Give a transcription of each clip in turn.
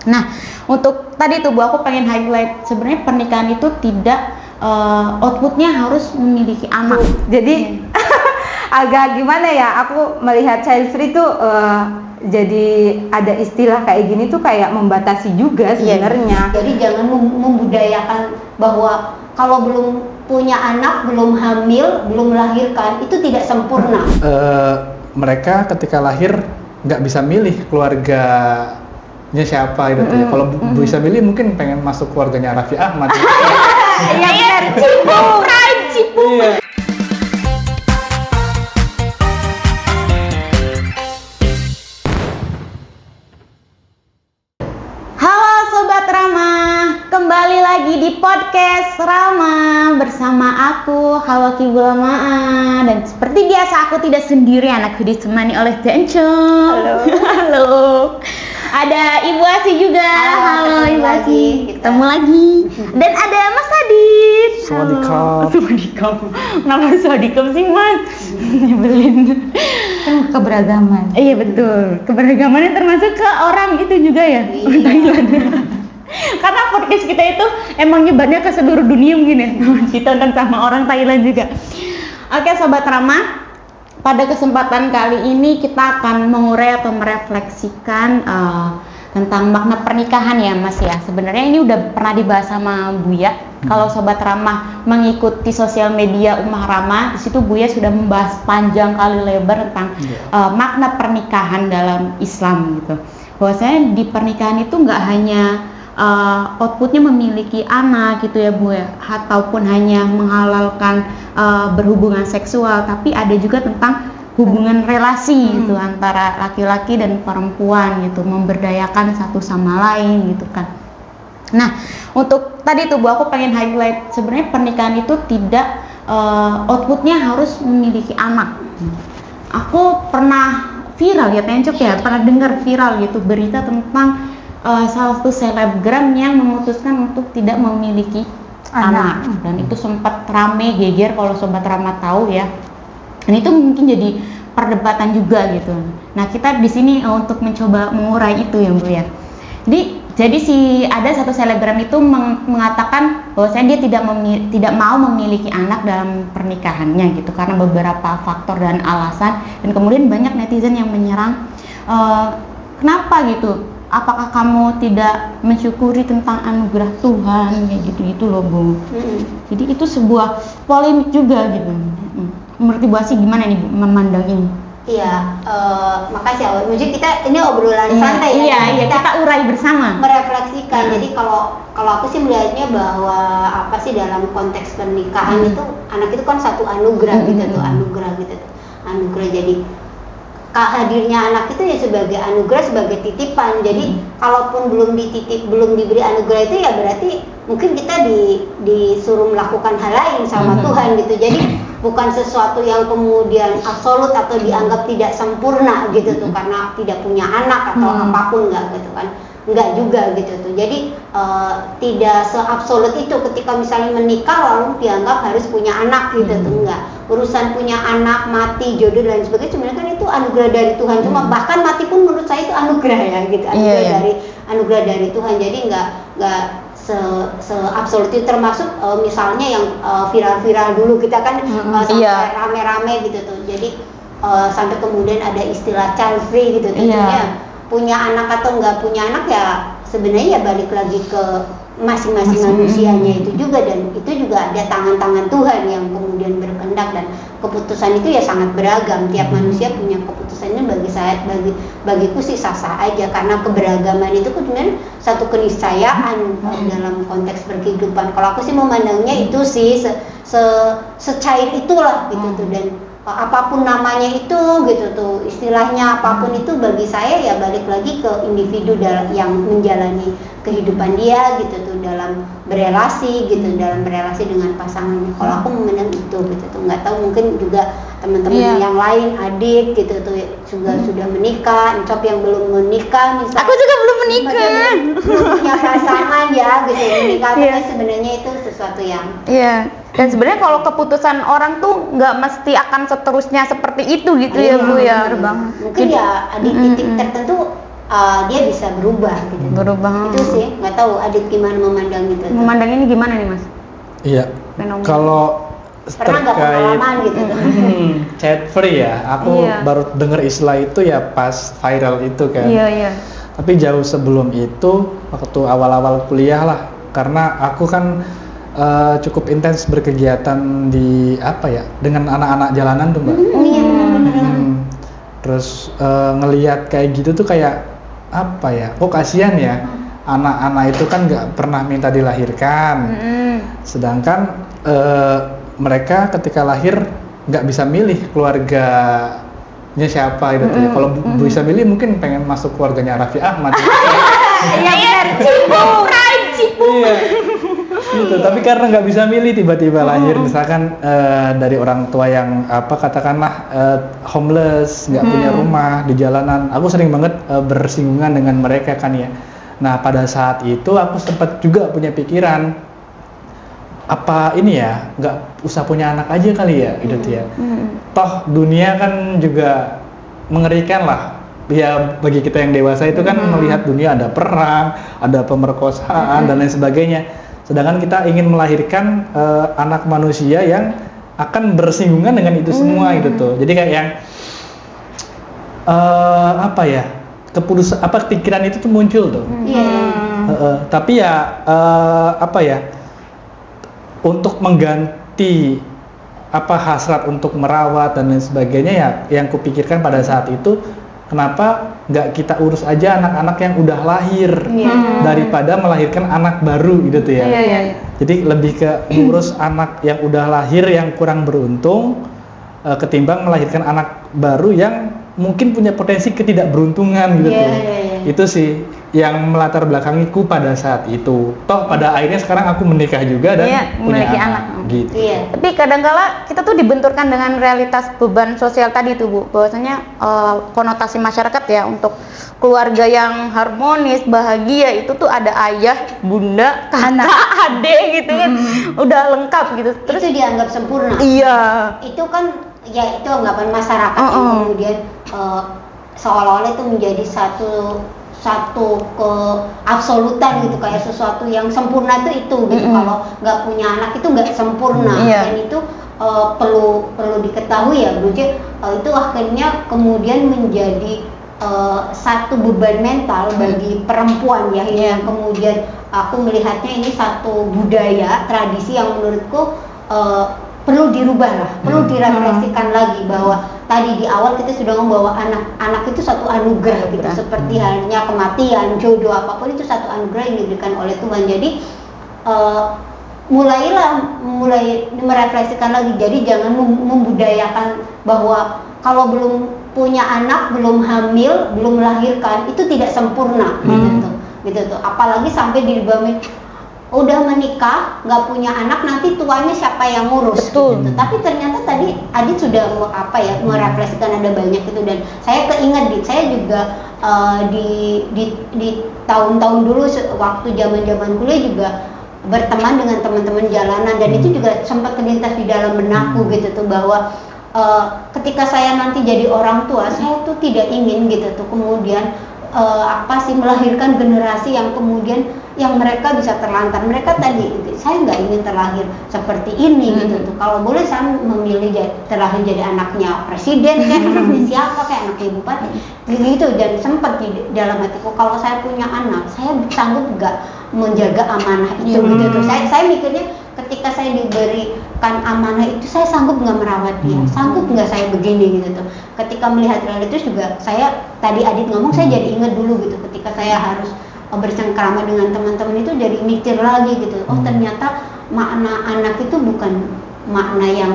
Nah, untuk tadi tuh Bu, aku pengen highlight sebenarnya pernikahan itu tidak outputnya harus memiliki anak. Jadi agak gimana ya, aku melihat child free tuh jadi ada istilah kayak gini tuh kayak membatasi juga sebenarnya. Jadi jangan membudayakan bahwa kalau belum punya anak, belum hamil, belum melahirkan itu tidak sempurna. Mereka ketika lahir nggak bisa milih keluarganya siapa gitu ya. Kalau bisa milih mungkin pengen masuk keluarganya Raffi Ahmad. Iya benar, Cipu. Iya. Halo Sobat Rama, kembali lagi di podcast Rama bersama aku Hawa Kibulama'a. Dan seperti biasa aku tidak sendirian, aku ditemani oleh Tencong. Halo. Ada Ibu Asi juga. Halo Ibu Asi. Ketemu lagi. Dan ada Mas Adit. Sawadikap. Kenapa Sawadikap sih Mas? Nyebelin. Keberagaman. Iya betul, keberagamannya termasuk ke orang itu juga ya, Thailand. Karena podcast kita itu emang nyebarnya ke seluruh dunia mungkin ya, ditonton sama orang Thailand juga. Oke Sobat Rama, pada kesempatan kali ini kita akan mengurai atau merefleksikan tentang makna pernikahan ya Mas ya. Sebenarnya ini udah pernah dibahas sama Buya. Kalau Sobat Rama mengikuti sosial media Ummah Rama, di situ Buya sudah membahas panjang kali lebar tentang makna pernikahan dalam Islam gitu. Bahwasanya di pernikahan itu nggak hanya outputnya memiliki anak gitu ya Bu ya, ataupun hanya menghalalkan berhubungan seksual, tapi ada juga tentang hubungan relasi gitu antara laki-laki dan perempuan gitu, memberdayakan satu sama lain gitu kan. Nah, untuk tadi tuh Bu, aku pengen highlight sebenarnya pernikahan itu tidak outputnya harus memiliki anak. Aku pernah viral ya Tencok ya, pernah dengar viral gitu berita tentang salah satu selebgram yang memutuskan untuk tidak memiliki anak. Dan itu sempat rame geger kalau Sobat Rama tahu ya. Dan itu mungkin jadi perdebatan juga gitu. Nah, kita di sini untuk mencoba mengurai itu ya Bu ya. Jadi ada satu selebgram itu mengatakan bahwasanya dia tidak mau memiliki anak dalam pernikahannya gitu karena beberapa faktor dan alasan, dan kemudian banyak netizen yang menyerang, kenapa gitu? Apakah kamu tidak mensyukuri tentang anugerah Tuhan kayak gitu loh Bu. Jadi itu sebuah polemik juga gitu. Menurut Ibu Asi gimana nih Bu memandang ini? Iya, makasih Awal. Mungkin kita ini obrolan santai ya. Iya, kita urai bersama. Merefleksikan. Jadi kalau aku sih melihatnya bahwa apa sih dalam konteks pernikahan itu anak itu kan satu anugerah gitu tuh, anugerah gitu tuh. Anugerah, jadi hadirnya anak itu ya sebagai anugerah, sebagai titipan. Jadi kalaupun belum diberi anugerah itu ya berarti mungkin kita disuruh melakukan hal lain sama Tuhan gitu. Jadi bukan sesuatu yang kemudian absolut atau dianggap tidak sempurna gitu tuh karena tidak punya anak atau apapun enggak juga gitu tuh. Jadi tidak seabsolut itu ketika misalnya menikah lalu dianggap harus punya anak gitu tuh, enggak. Urusan punya anak, mati, jodoh dan sebagainya sebenarnya kan itu anugerah dari Tuhan. Cuma bahkan mati pun menurut saya itu anugerah ya gitu. Anugerah dari Tuhan. Jadi enggak se-absolut itu, termasuk misalnya yang viral-viral dulu kita kan sampai rame-rame gitu tuh. Jadi sampai kemudian ada istilah child free gitu tuh. Punya anak atau enggak punya anak ya sebenarnya ya balik lagi ke masing-masing manusianya itu juga, dan itu juga ada tangan-tangan Tuhan yang kemudian berkehendak, dan keputusan itu ya sangat beragam. Tiap manusia punya keputusannya. Bagiku sih sah-sah aja karena keberagaman itu kemudian satu keniscayaan dalam konteks berkehidupan. Kalau aku sih memandangnya itu sih secair itulah gitu tuh, dan apapun namanya itu gitu tuh, istilahnya apapun itu bagi saya ya balik lagi ke individu yang menjalani kehidupan dia gitu tuh, dalam berelasi gitu, dalam berelasi dengan pasangannya. Kalau aku memandang itu gitu tuh, nggak tahu mungkin juga teman-teman yang lain, adik gitu tuh juga sudah menikah, Encop yang belum menikah misalnya. Aku juga belum menikah. Belum punya pasangan ya gitu, menikah sebenarnya itu sesuatu yang Dan sebenarnya kalau keputusan orang tuh nggak mesti akan seterusnya seperti itu gitu ya Bu ya. Mungkin ya di titik tertentu dia bisa berubah gitu. Berubah. Itu sih, nggak tahu Adit gimana memandang itu. Memandang ini gimana nih Mas? Iya. Fenomena. Kalau Pernah nggak pengalaman gitu? chat free ya, aku Iya. baru dengar istilah itu ya pas viral itu kan. Iya. Tapi jauh sebelum itu, waktu awal-awal kuliah lah, karena aku kan cukup intens berkegiatan di apa ya, dengan anak-anak jalanan tuh Mbak. Iya, benar-benar. Terus ngelihat kayak gitu tuh kayak apa ya? Kok kasihan ya, anak-anak itu kan nggak pernah minta dilahirkan, sedangkan mereka ketika lahir nggak bisa milih keluarganya siapa gitu ya. Kalau bisa milih mungkin pengen masuk keluarganya Raffi Ahmad. Iya, Cipu. Iya. Gitu. Tapi karena nggak bisa milih, tiba-tiba lahir misalkan dari orang tua yang apa katakanlah homeless, nggak punya rumah di jalanan. Aku sering banget bersinggungan dengan mereka kan ya. Nah pada saat itu aku sempat juga punya pikiran, apa ini ya nggak usah punya anak aja kali ya gitu ya. Toh dunia kan juga mengerikan lah. Ya bagi kita yang dewasa itu kan melihat dunia ada perang, ada pemerkosaan dan lain sebagainya. Sedangkan kita ingin melahirkan anak manusia yang akan bersinggungan dengan itu semua gitu tuh. Jadi kayak yang apa ya, pikiran itu tuh muncul tuh. Tapi ya apa ya, untuk mengganti apa hasrat untuk merawat dan lain sebagainya ya, yang kupikirkan pada saat itu, kenapa nggak kita urus aja anak-anak yang udah lahir daripada melahirkan anak baru gitu tuh ya. Jadi lebih ke ngurus anak yang udah lahir yang kurang beruntung ketimbang melahirkan anak baru yang mungkin punya potensi ketidakberuntungan gitu tuh. Itu sih yang melatar belakangiku pada saat itu. Toh pada akhirnya sekarang aku menikah juga dan punya memiliki anak. Gitu. Tapi kadangkala kita tuh dibenturkan dengan realitas beban sosial tadi tuh Bu, bahwasanya konotasi masyarakat ya untuk keluarga yang harmonis, bahagia itu tuh ada ayah, bunda, kakak, adik gitu kan, udah lengkap gitu. Terus itu dianggap sempurna. Iya. Itu kan ya itu anggapan masyarakat yang kemudian seolah-olah itu menjadi satu keabsolutan gitu, kayak sesuatu yang sempurna itu gitu. Kalau nggak punya anak itu nggak sempurna. Dan itu perlu diketahui ya Bu, itu akhirnya kemudian menjadi satu beban mental bagi perempuan ya, yang kemudian aku melihatnya ini satu budaya tradisi yang menurutku perlu dirubah lah, perlu direfleksikan lagi, bahwa tadi di awal kita sudah membawa anak itu satu anugerah gitu, seperti halnya kematian, jodoh, apapun itu satu anugerah yang diberikan oleh Tuhan. Jadi mulai merefleksikan lagi, jadi jangan membudayakan bahwa kalau belum punya anak, belum hamil, belum melahirkan itu tidak sempurna gitu tuh. Apalagi sampai dibamin udah menikah, nggak punya anak, nanti tuanya siapa yang ngurus? Betul. Gitu. Tapi ternyata tadi Adit sudah merefleksikan ada banyak itu, dan saya keinget saya juga di tahun-tahun dulu waktu zaman kuliah juga berteman dengan teman-teman jalanan, dan itu juga sempat terlintas di dalam benakku gitu tuh, bahwa ketika saya nanti jadi orang tua, saya tuh tidak ingin gitu tuh kemudian melahirkan generasi yang kemudian yang mereka bisa terlantar. Mereka tadi, saya nggak ingin terlahir seperti ini gitu tuh. Kalau boleh saya memilih terlahir jadi anaknya presiden kayak anaknya siapa, kayak anaknya bupati gitu. Dan sempat di dalam hatiku, kalau saya punya anak, saya sanggup nggak menjaga amanah itu gitu tuh. Saya mikirnya ketika saya diberikan amanah itu, saya sanggup nggak merawat dia, sanggup nggak saya begini gitu tuh. Ketika melihat realitas juga, saya tadi Adit ngomong, saya jadi ingat dulu gitu, ketika saya harus bersengkrama dengan teman-teman itu, jadi mikir lagi gitu, oh ternyata makna anak itu bukan makna yang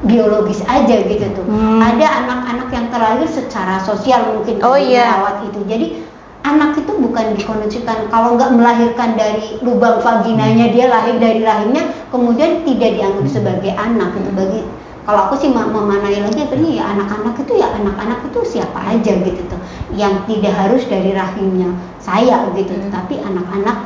biologis aja gitu tuh. Ada anak-anak yang terlahir secara sosial mungkin merawat itu. Jadi anak itu bukan dikonotasikan, kalau nggak melahirkan dari lubang vaginanya, dia lahir dari rahimnya, kemudian tidak dianggap sebagai anak gitu. Kalau aku sih memanai lagi ya anak-anak itu siapa aja gitu tuh, yang tidak harus dari rahimnya saya gitu, tapi anak-anak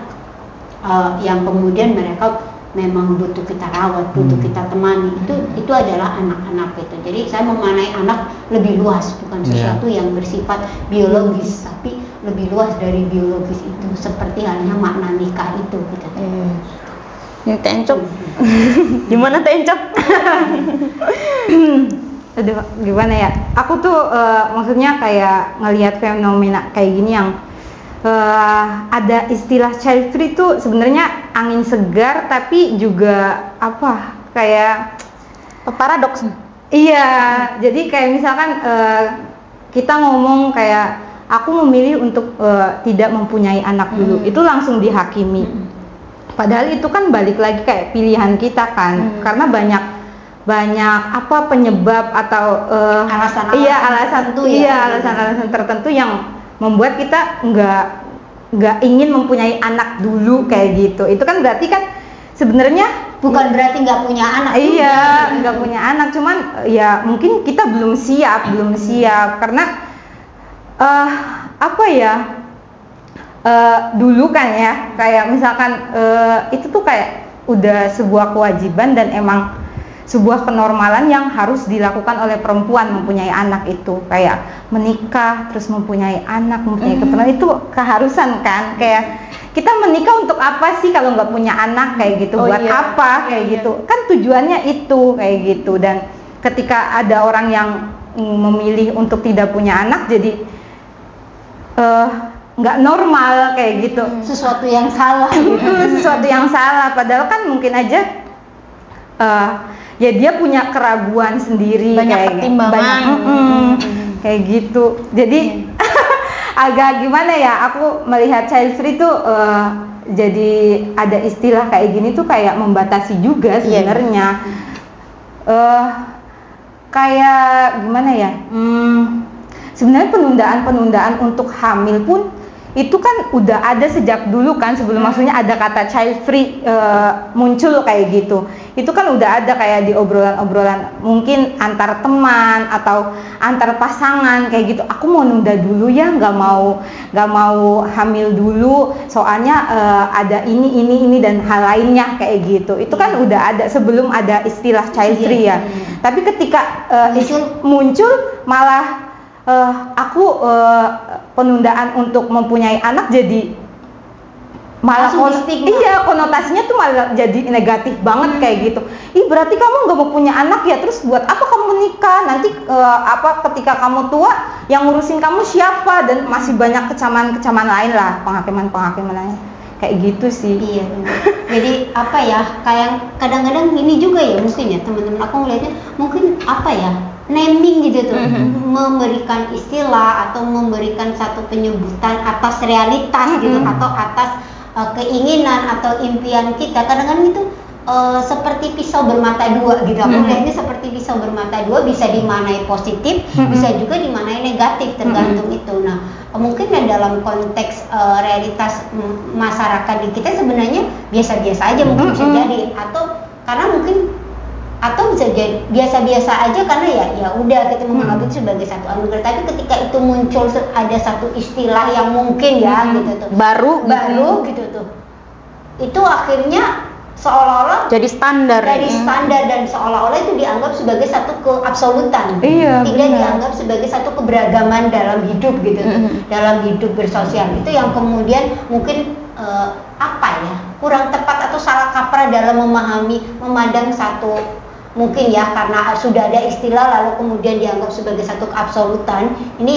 yang kemudian mereka memang butuh kita rawat, butuh kita temani, itu adalah anak-anak itu. Jadi saya memaknai anak lebih luas, bukan sesuatu yang bersifat biologis, tapi lebih luas dari biologis itu, seperti halnya makna nikah itu gitu. Yang tencok. Gimana tencok? Aduh, gimana ya? Aku tuh maksudnya kayak ngelihat fenomena kayak gini yang ada istilah child free tuh sebenarnya angin segar, tapi juga apa kayak Paradoks. iya. Jadi kayak misalkan kita ngomong kayak aku memilih untuk tidak mempunyai anak dulu, itu langsung dihakimi. Padahal itu kan balik lagi kayak pilihan kita kan, karena banyak apa penyebab atau alasan-alasan tertentu yang membuat kita nggak ingin mempunyai anak dulu kayak gitu. Itu kan berarti kan sebenarnya bukan berarti nggak punya anak. Iya, nggak punya anak, cuman ya mungkin kita belum siap karena apa ya, dulu kan ya kayak misalkan itu tuh kayak udah sebuah kewajiban dan emang sebuah kenormalan yang harus dilakukan oleh perempuan mempunyai anak itu, kayak menikah terus mempunyai anak, mempunyai keturunan itu keharusan kan. Kayak kita menikah untuk apa sih kalau nggak punya anak kayak gitu, buat apa kayak gitu kan, tujuannya itu kayak gitu. Dan ketika ada orang yang memilih untuk tidak punya anak, jadi nggak normal kayak gitu, sesuatu yang salah gitu. Sesuatu yang salah, padahal kan mungkin aja ya dia punya keraguan sendiri, banyak pertimbangan, kayak gitu. Jadi agak gimana ya, aku melihat child free tuh jadi ada istilah kayak gini tuh kayak membatasi juga sebenarnya. Kayak gimana ya, sebenarnya penundaan untuk hamil pun itu kan udah ada sejak dulu kan, sebelum maksudnya ada kata child free muncul kayak gitu. Itu kan udah ada kayak di obrolan-obrolan mungkin antar teman atau antar pasangan kayak gitu. Aku mau nunda dulu ya, nggak mau hamil dulu, soalnya ada ini dan hal lainnya kayak gitu. Itu kan udah ada sebelum ada istilah child free ya. Tapi ketika muncul malah aku penundaan untuk mempunyai anak jadi malah konotasinya tuh malah jadi negatif banget kayak gitu. Ih, berarti kamu nggak mau punya anak ya, terus buat apa kamu menikah nanti, ketika kamu tua yang ngurusin kamu siapa, dan masih banyak kecaman lain lah, penghakiman lain kayak gitu sih. Iya benar. Jadi apa ya, kayak kadang-kadang ini juga ya mungkin ya teman-teman aku ngeliatnya mungkin apa ya, naming gitu tuh, memberikan istilah atau memberikan satu penyebutan atas realitas gitu, atau atas keinginan atau impian kita. Kadang-kadang itu seperti pisau bermata dua gitu. Aku lihatnya seperti pisau bermata dua, bisa dimaknai positif, bisa juga dimaknai negatif, tergantung itu. Nah, mungkin dalam konteks realitas masyarakat di kita sebenarnya biasa-biasa aja mungkin bisa jadi, atau karena mungkin atau bisa jadi biasa-biasa aja karena ya udah kita menganggap itu sebagai satu anugerah. Tapi ketika itu muncul ada satu istilah yang mungkin ya gitu tuh baru gitu tuh, itu akhirnya seolah-olah jadi standar dan seolah-olah itu dianggap sebagai satu keabsolutan, tidak dianggap sebagai satu keberagaman dalam hidup gitu, dalam hidup bersosial. Itu yang kemudian mungkin apa ya, kurang tepat atau salah kaprah dalam memandang satu, mungkin ya karena sudah ada istilah lalu kemudian dianggap sebagai satu keabsolutan. Ini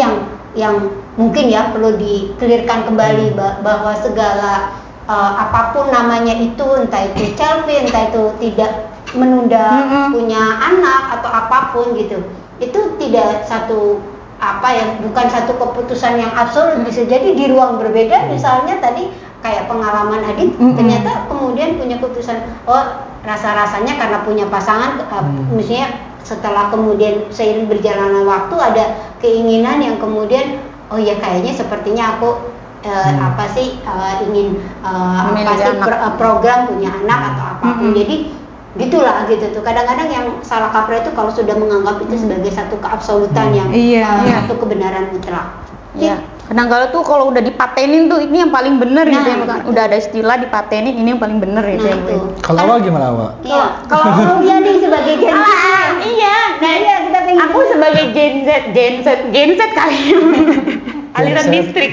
yang mungkin ya perlu di-clearkan kembali, bahwa segala apapun namanya itu, entah itu child free, entah itu tidak menunda punya anak atau apapun gitu, itu tidak satu bukan satu keputusan yang absolut. Bisa jadi di ruang berbeda, misalnya tadi kayak pengalaman Adit, ternyata kemudian punya keputusan, rasa-rasanya karena punya pasangan, misalnya setelah kemudian seiring berjalannya waktu ada keinginan yang kemudian kayaknya sepertinya aku ingin program punya anak atau apapun. Jadi gitulah gitu tuh. Kadang-kadang yang salah kaprah itu kalau sudah menganggap itu sebagai satu keabsolutan yang satu kebenaran mutlak. Kadang-kala tuh kalau udah dipatenin tuh ini yang paling bener gitu ya, kan. Udah ada istilah dipatenin ini yang paling bener gitu ya. Kalau awal gimana awal? Iya, kalau dia nih sebagai Gen Z. Iya, nah Iya, kita pengen aku sebagai Gen Z kali aliran Gen Z. listrik.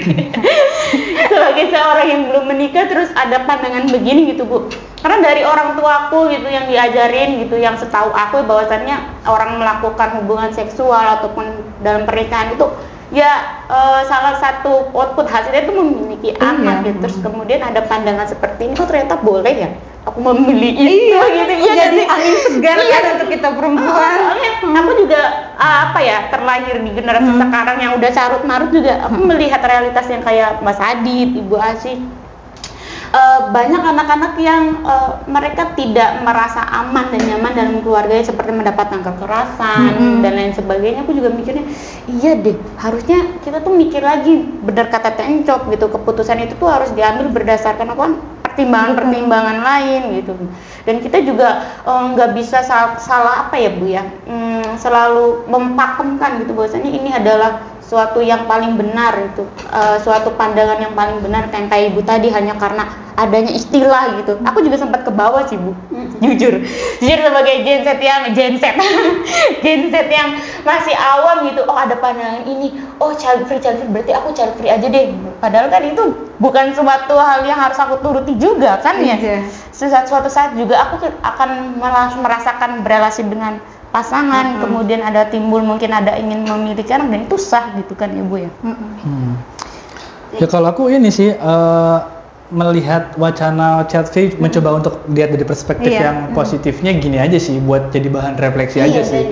Sebagai seorang yang belum menikah terus ada pandangan begini gitu Bu. Karena dari orang tuaku gitu yang diajarin gitu, yang setahu aku bahwasannya orang melakukan hubungan seksual ataupun dalam pernikahan itu ya salah satu output hasilnya itu memiliki anak gitu. Terus kemudian ada pandangan seperti ini, oh ternyata boleh ya aku memilih itu gitu. Iya, jadi angin segar kan untuk kita perempuan. Soalnya aku juga apa ya, terlahir di generasi sekarang yang udah carut marut juga aku melihat realitas yang kayak Mas Adit, Ibu Asih. Banyak anak-anak yang mereka tidak merasa aman dan nyaman dalam keluarganya, seperti mendapatkan kekerasan dan lain sebagainya. Aku juga mikirnya, iya deh, harusnya kita tuh mikir lagi, benar kata Tencop gitu, keputusan itu tuh harus diambil berdasarkan apa, pertimbangan-pertimbangan lain gitu. Dan kita juga nggak bisa salah apa ya Bu ya, selalu mempakemkan gitu bahwasanya ini adalah suatu yang paling benar itu, suatu pandangan yang paling benar kayak Ibu tadi, hanya karena adanya istilah gitu. Aku juga sempat ke bawah sih Bu, jujur sebagai Gen Z yang masih awam gitu. Oh ada pandangan ini, oh child free berarti aku child free aja deh. Padahal kan itu bukan suatu hal yang harus aku turuti juga kan ya. Suatu saat juga aku akan merasakan berelasi dengan pasangan, kemudian ada timbul mungkin ada ingin memiliki anak, dan itu sah gitu kan ya Bu ya. Ya kalau aku ini sih melihat wacana child free, mencoba untuk lihat dari perspektif yang positifnya gini aja sih, buat jadi bahan refleksi aja sih.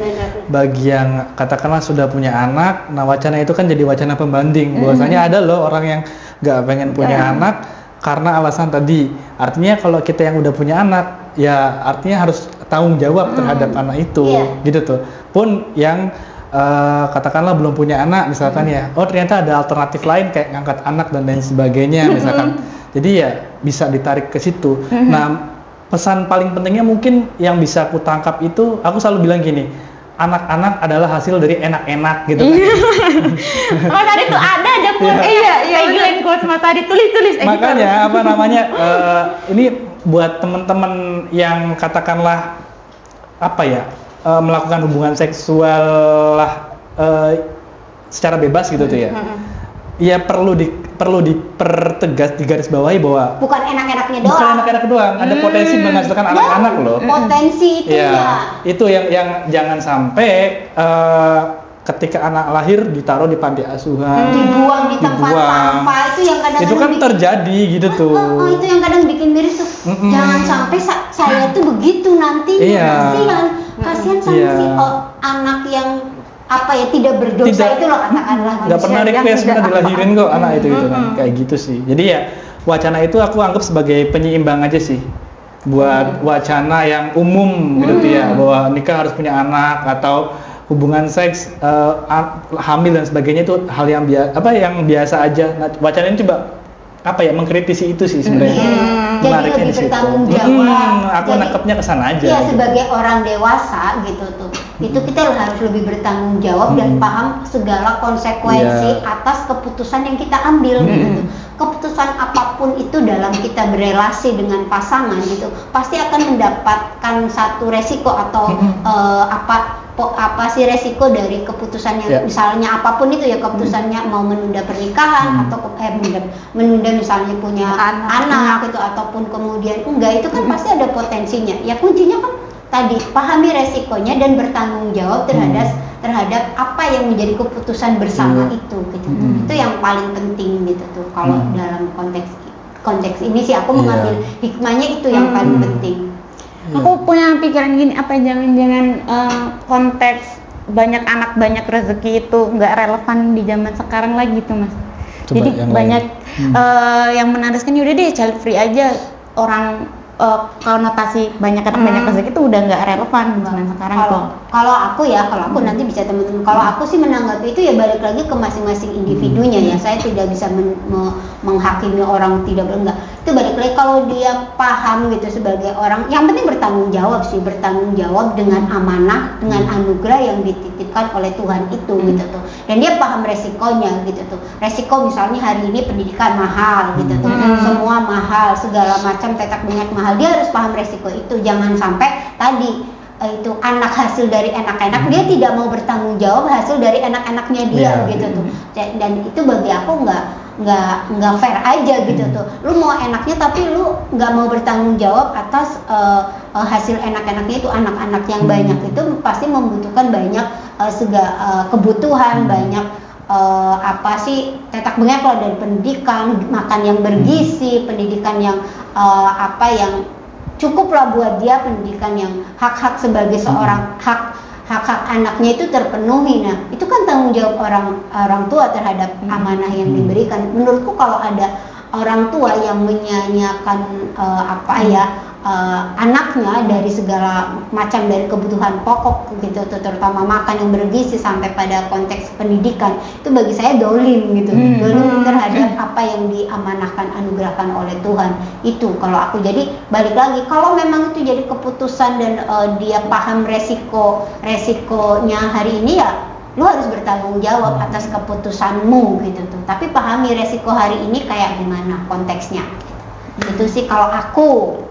Bagi yang katakanlah sudah punya anak, nah wacana itu kan jadi wacana pembanding, bahwasanya ada loh orang yang nggak pengen punya anak karena alasan tadi. Artinya kalau kita yang udah punya anak, ya artinya harus tanggung jawab terhadap anak itu, gitu tuh. Pun yang katakanlah belum punya anak misalkan ya, oh ternyata ada alternatif lain kayak ngangkat anak dan lain sebagainya misalkan. Jadi ya bisa ditarik ke situ. Nah, pesan paling pentingnya mungkin yang bisa aku tangkap itu, aku selalu bilang gini, anak-anak adalah hasil dari enak-enak gitu kan. Mas Adit tuh ada pun tagline quotes Mas Adit, tulis makanya apa namanya, ini buat teman-teman yang katakanlah apa ya, melakukan hubungan seksual secara bebas gitu tuh ya. Ya perlu dipertegas, digarisbawahi bahwa bukan enak-enaknya doang. Bukan enak-enak doang, ada potensi menghasilkan anak-anak loh. Potensi itu Itu yang jangan sampai ketika anak lahir ditaruh di panti asuhan, dibuang di tempat sampah, itu yang kadang-kadang itu kan terjadi gitu tuh. Itu yang kadang bikin miris tuh. Jangan sampai saya tuh begitu nantinya. Kasihan sama si anak yang apa ya, tidak berdosa itu loh, katakanlah. Nggak pernah request, kita dilahirin kok anak itu gitu kan, kayak gitu sih. Jadi ya wacana itu aku anggap sebagai penyeimbang aja sih buat wacana yang umum gitu tuh ya, bahwa nikah harus punya anak atau hubungan seks, hamil dan sebagainya itu hal yang biasa aja. Nah, wacana ini coba apa ya, mengkritisi itu sih sebenarnya. Jadi lebih bertanggung jawab. Aku nangkepnya kesana aja. Iya, gitu. sebagai orang dewasa gitu tuh. Itu kita harus lebih bertanggung jawab dan paham segala konsekuensi atas keputusan yang kita ambil gitu. Keputusan apapun itu dalam kita berelasi dengan pasangan gitu, pasti akan mendapatkan satu resiko atau apa sih resiko dari keputusannya. Misalnya apapun itu ya, keputusannya mau menunda pernikahan atau menunda misalnya punya anak gitu, ataupun kemudian enggak, itu kan pasti ada potensinya. Ya kuncinya kan tadi, pahami resikonya dan bertanggung jawab terhadap apa yang menjadi keputusan bersama itu gitu. Itu yang paling penting gitu tuh. Kalau dalam konteks ini sih aku mengambil hikmahnya itu yang paling penting. Aku punya pikiran gini, apa jangan-jangan konteks banyak anak banyak rezeki itu nggak relevan di zaman sekarang lagi tuh Mas. Coba jadi banyak yang menariskan, yaudah deh child free aja, orang konotasi banyak anak banyak rezeki itu udah nggak relevan zaman sekarang tuh. Kalau aku nanti bisa teman-teman. Kalau aku sih menanggapi itu ya balik lagi ke masing-masing individunya ya. Saya tidak bisa menghakimi orang tidak enggak. Itu balik lagi kalau dia paham gitu sebagai orang. Yang penting bertanggung jawab dengan amanah, dengan anugerah yang dititipkan oleh Tuhan itu gitu tuh. Dan dia paham resikonya gitu tuh. Resiko misalnya hari ini pendidikan mahal gitu tuh. Semua mahal, segala macam tetak bengek mahal. Dia harus paham resiko itu. Jangan sampai tadi itu anak hasil dari enak-enak, dia tidak mau bertanggung jawab hasil dari enak-enaknya dia gitu tuh. Dan itu bagi aku nggak fair aja gitu tuh. Lu mau enaknya tapi lu nggak mau bertanggung jawab atas hasil enak-enaknya itu. Anak-anak yang banyak itu pasti membutuhkan banyak kebutuhan, banyak apa sih tetak bengek lah dari pendidikan, makan yang bergizi, pendidikan yang yang cukuplah buat dia, pendidikan yang hak-hak sebagai seorang hak-hak anaknya itu terpenuhi. Nah, itu kan tanggung jawab orang tua terhadap amanah yang diberikan. Menurutku kalau ada orang tua yang menyanyiakan anaknya dari segala macam, dari kebutuhan pokok gitu, terutama makan yang bergizi sampai pada konteks pendidikan, itu bagi saya dolim gitu, dolim terhadap apa yang diamanahkan, anugerahkan oleh Tuhan itu. Kalau aku jadi balik lagi, kalau memang itu jadi keputusan dan dia paham resikonya hari ini, ya lu harus bertanggung jawab atas keputusanmu gitu tuh. Tapi pahami resiko hari ini kayak gimana konteksnya. Itu sih kalau aku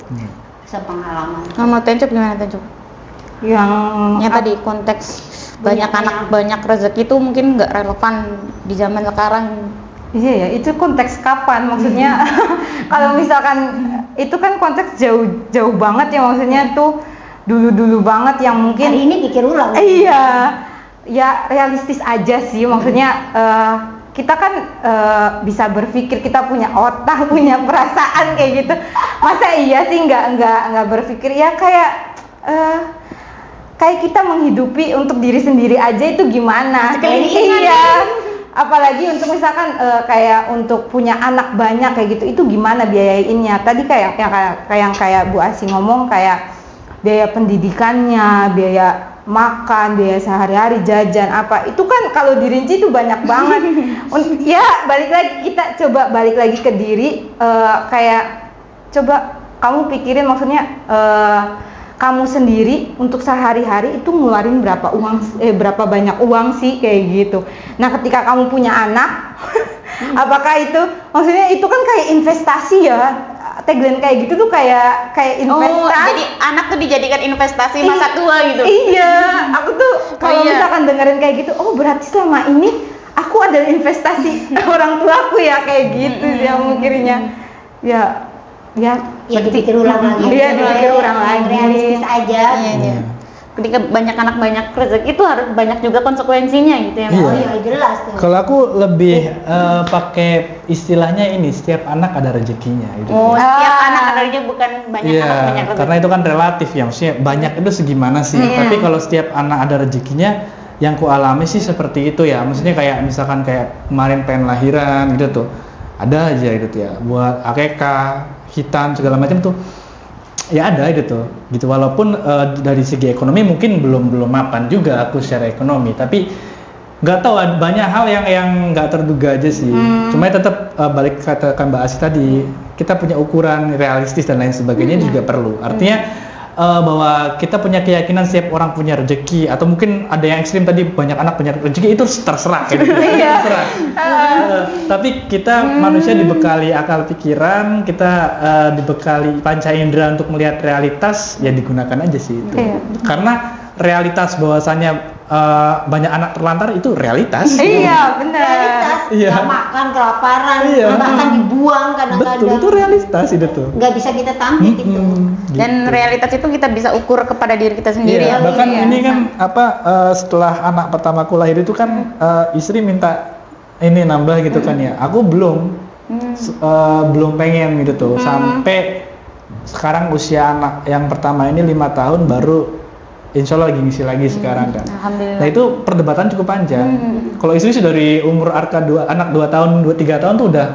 sepengalaman. Mau Tencup gimana Tencup? Yang tadi konteks banyak anak banyak rezeki itu mungkin nggak relevan di zaman sekarang. Iya ya, itu konteks kapan maksudnya? Kalau misalkan itu kan konteks jauh banget ya, maksudnya tuh dulu banget yang mungkin hari ini pikir ulang. Iya, ya realistis aja sih maksudnya. Kita kan bisa berpikir, kita punya otak, punya perasaan kayak gitu. Masa iya sih nggak berpikir ya kayak kita menghidupi untuk diri sendiri aja itu gimana? Iya. Apalagi untuk misalkan kayak untuk punya anak banyak kayak gitu, itu gimana biayainnya? Tadi kayak Bu Asi ngomong kayak biaya pendidikannya, biaya makan, biaya sehari-hari, jajan apa, itu kan kalau dirinci itu banyak banget. Ya kita coba balik lagi ke diri, kayak coba kamu pikirin maksudnya kamu sendiri untuk sehari-hari itu ngeluarin berapa banyak uang sih kayak gitu. Nah ketika kamu punya anak apakah itu maksudnya itu kan kayak investasi ya, tagline kayak gitu tuh kayak investasi. Oh, jadi anak tuh dijadikan investasi masa tua gitu. Iya, aku tuh kalau misalkan dengerin kayak gitu, oh berarti selama ini aku adalah investasi orang tuaku ya, kayak gitu dia mikirnya. Ya dipikir ulang lagi. Iya, dipikir ulang lagi. Realistis aja. Iya. Ketika banyak anak banyak rezeki itu harus banyak juga konsekuensinya gitu ya. Iya. Oh iya jelas tuh. Kalau aku lebih pakai istilahnya ini, setiap anak ada rezekinya gitu. Oh, setiap anak ada rezeki, bukan banyak anak banyak rezeki. Karena itu kan relatif ya, maksudnya banyak itu segimana sih. Tapi kalau setiap anak ada rezekinya, yang ku alami sih seperti itu ya. Maksudnya kayak misalkan kayak kemarin pengen lahiran gitu tuh, ada aja gitu ya, buat akekah, hitan segala macam tuh. Ya ada gitu walaupun dari segi ekonomi mungkin belum mapan juga aku secara ekonomi, tapi nggak tahu, banyak hal yang nggak terduga aja sih. Cuma tetap balik katakan Mbak Asi tadi, kita punya ukuran realistis dan lain sebagainya juga perlu. Artinya bahwa kita punya keyakinan setiap orang punya rezeki, atau mungkin ada yang ekstrim tadi banyak anak banyak rezeki, itu terserah gitu. Terserah. Tapi kita manusia dibekali akal pikiran, kita dibekali panca indera untuk melihat realitas, ya digunakan aja sih itu. Karena realitas bahwasannya banyak anak terlantar itu realitas. Iya benar. Realitas. Gak makan, kelaparan, bahkan dibuang kadang-kadang. Betul, itu realitas itu tuh. Gak bisa kita tampik itu. Dan realitas itu kita bisa ukur kepada diri kita sendiri. Iya, bahkan ini kan setelah anak pertamaku lahir itu kan istri minta ini nambah gitu kan ya. Aku belum pengen gitu tuh. Sampai sekarang usia anak yang pertama ini 5 tahun baru insya Allah lagi ngisi lagi sekarang kan. Alhamdulillah. Nah itu perdebatan cukup panjang. Kalau istri sih dari umur anak 2 tahun, 3 tahun tuh udah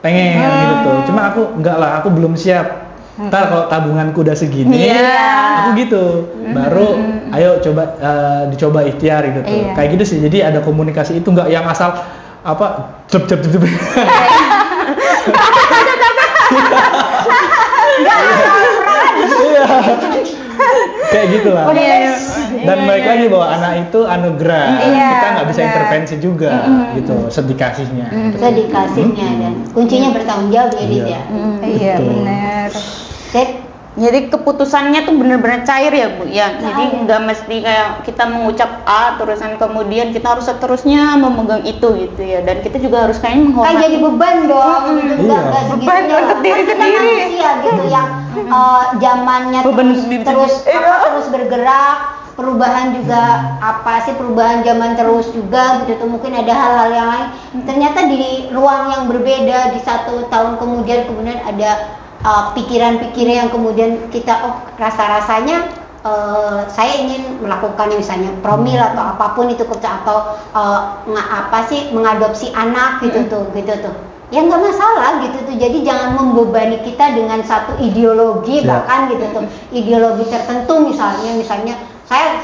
pengen gitu tuh. Cuma aku enggak lah, aku belum siap. Ntar kalau tabunganku udah segini, Iya. aku gitu. Baru ayo coba dicoba ikhtiar gitu tuh. Iya. Kayak gitu sih. Jadi ada komunikasi itu nggak yang asal apa cep. Iya. Kayak gitu lah. Dan balik lagi bahwa anak itu anugerah. Iya, Kita nggak bisa benar. intervensi juga gitu sedikasihnya. Bisa dikasihnya dan kuncinya bertanggung jawab ya Dit ya. Iya Betul. benar. Dit, Jadi keputusannya tuh bener-bener cair ya Bu ya. Jadi nggak mesti kayak kita mengucap A terusan kemudian kita harus seterusnya memegang itu gitu ya. Dan kita juga harus kayaknya kan menghormati. jadi beban dong gitu. Iya. Nggak segitunya Beban lah. untuk diri Kan kita sendiri. manusia gitu yang zamannya Beban untuk diri terus bergerak, perubahan juga apa sih, perubahan zaman terus juga gitu tuh, mungkin ada hal-hal yang lain ternyata di ruang yang berbeda di 1 tahun kemudian ada pikiran-pikiran yang kemudian kita rasa-rasanya saya ingin melakukan misalnya promil atau apapun itu atau mengadopsi anak gitu tuh ya nggak masalah gitu tuh. Jadi jangan membebani kita dengan satu ideologi bahkan gitu tuh, ideologi tertentu misalnya saya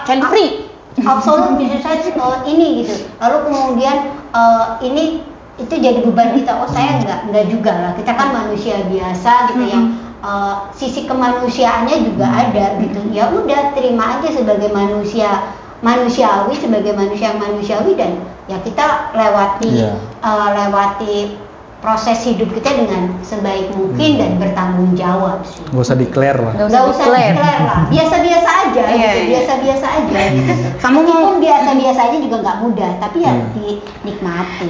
Child free. absolut bisa saya ini gitu, lalu kemudian ini itu jadi beban kita. Saya enggak juga lah, kita kan manusia biasa gitu yang sisi kemanusiaannya juga ada gitu. Ya udah terima aja sebagai manusiawi, sebagai manusia yang manusiawi, dan ya kita lewati proses hidup kita dengan sebaik mungkin dan bertanggung jawab sih. Gak usah declare lah. Nggak usah declare lah, biasa-biasa aja Iya, gitu, iya. biasa-biasa aja gitu. Kamu Meskipun biasa-biasa aja juga nggak mudah, tapi ya dinikmati.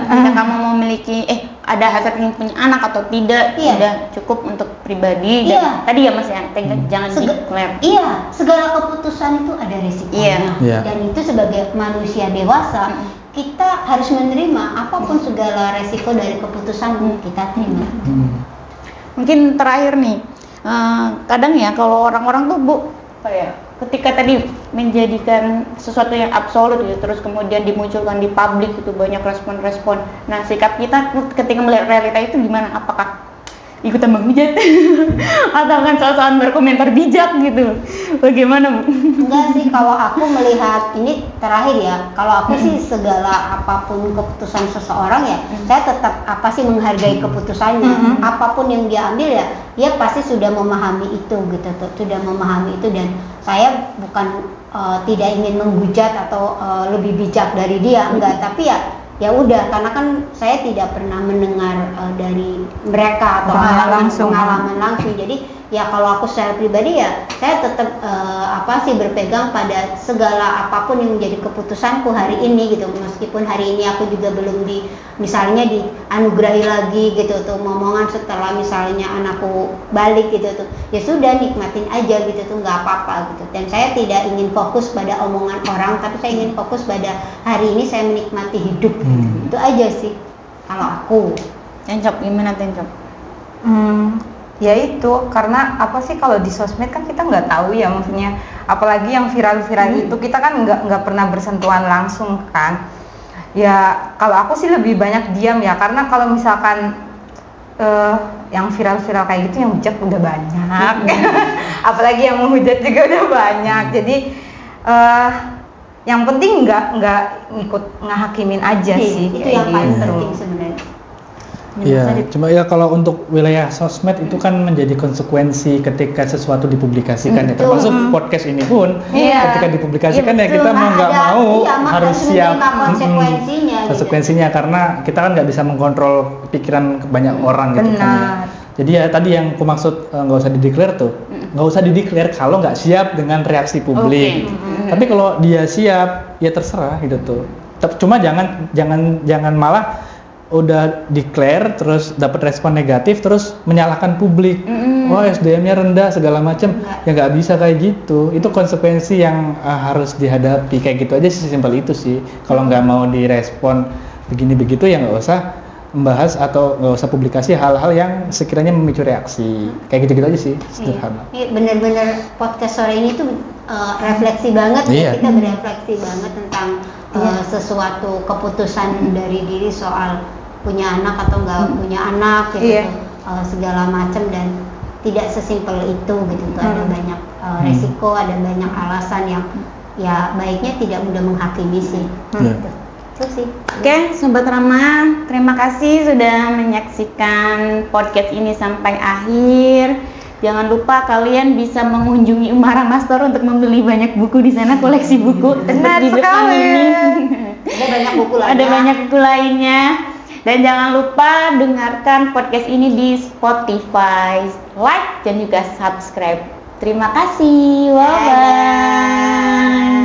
Jika kamu mau memiliki ada hasrat ingin punya anak atau tidak, Iya. sudah cukup untuk pribadi. Iya. Dan tadi ya Mas ya, jangan declare. Iya, segala keputusan itu ada resikonya. Iya. Dan itu sebagai manusia dewasa, kita harus menerima apapun segala resiko dari keputusan kita terima. Mungkin terakhir nih, kadang ya kalau orang-orang tuh Bu, ketika tadi menjadikan sesuatu yang absolut gitu, terus kemudian dimunculkan di publik itu banyak respon-respon. Nah, sikap kita ketika melihat realita itu gimana? Apakah ikutan menghujat atau kan soal-soal berkomentar bijak gitu? Bagaimana Bu? Enggak sih, kalau aku melihat ini terakhir ya, kalau aku sih segala apapun keputusan seseorang ya, saya tetap menghargai keputusannya. Apapun yang dia ambil ya, dia pasti sudah memahami itu gitu tuh, sudah memahami itu, dan saya bukan tidak ingin menghujat atau lebih bijak dari dia, enggak, tapi ya udah, karena kan saya tidak pernah mendengar dari mereka atau pengalaman langsung. Jadi ya kalau aku secara pribadi ya saya tetap berpegang pada segala apapun yang menjadi keputusanku hari ini gitu. Meskipun hari ini aku juga belum misalnya dianugerahi lagi gitu tuh momongan setelah misalnya anakku balik gitu tuh, ya sudah, nikmatin aja gitu tuh, nggak apa-apa gitu. Dan saya tidak ingin fokus pada omongan orang, tapi saya ingin fokus pada hari ini saya menikmati hidup gitu. Itu aja sih kalau aku. Tencap, gimana Tencap? Ya itu, karena kalau di sosmed kan kita nggak tahu ya, maksudnya apalagi yang viral-viral itu kita kan nggak pernah bersentuhan langsung kan. Ya kalau aku sih lebih banyak diam ya, karena kalau misalkan yang viral-viral kayak gitu yang hujat udah banyak, apalagi yang menghujat juga udah banyak. Jadi yang penting nggak ngikut ngehakimin aja sih. Itu yang paling penting sebenarnya. Iya, cuma ya kalau untuk wilayah sosmed itu kan menjadi konsekuensi ketika sesuatu dipublikasikan ya, termasuk podcast ini pun ketika dipublikasikan ya kita mau nggak mau harus siap konsekuensinya, karena kita kan nggak bisa mengkontrol pikiran banyak orang gitu kan ya. Jadi ya tadi yang aku maksud nggak usah dideklar tuh, nggak usah dideklar kalau nggak siap dengan reaksi publik. Tapi kalau dia siap ya terserah gitu tuh. Cuma jangan malah udah declare terus dapat respon negatif terus menyalahkan publik. Wah, SDM-nya rendah segala macam. Ya nggak bisa kayak gitu. Itu konsekuensi yang harus dihadapi. Kayak gitu aja sih, simpel itu sih. Kalau nggak mau direspon begini begitu ya nggak usah membahas atau nggak usah publikasi hal-hal yang sekiranya memicu reaksi. Kayak gitu-gitu aja sih, sederhana. Iya, bener-bener podcast sore ini tuh refleksi banget. Kita berefleksi banget tentang sesuatu keputusan dari diri soal punya anak atau nggak punya anak gitu. segala macam, dan tidak sesimpel itu gitu. Ada banyak resiko, ada banyak alasan yang ya baiknya tidak mudah menghakimi sih. Gitu. Itu sih. Oke, Sobat Rama, terima kasih sudah menyaksikan podcast ini sampai akhir. Jangan lupa kalian bisa mengunjungi Umar Rama Store untuk membeli banyak buku di sana, koleksi buku. Benar seperti di depan sekali. ini. Ada banyak buku lainnya. Ada banyak buku lainnya. Dan jangan lupa dengarkan podcast ini di Spotify, like dan juga subscribe. Terima kasih. Bye bye.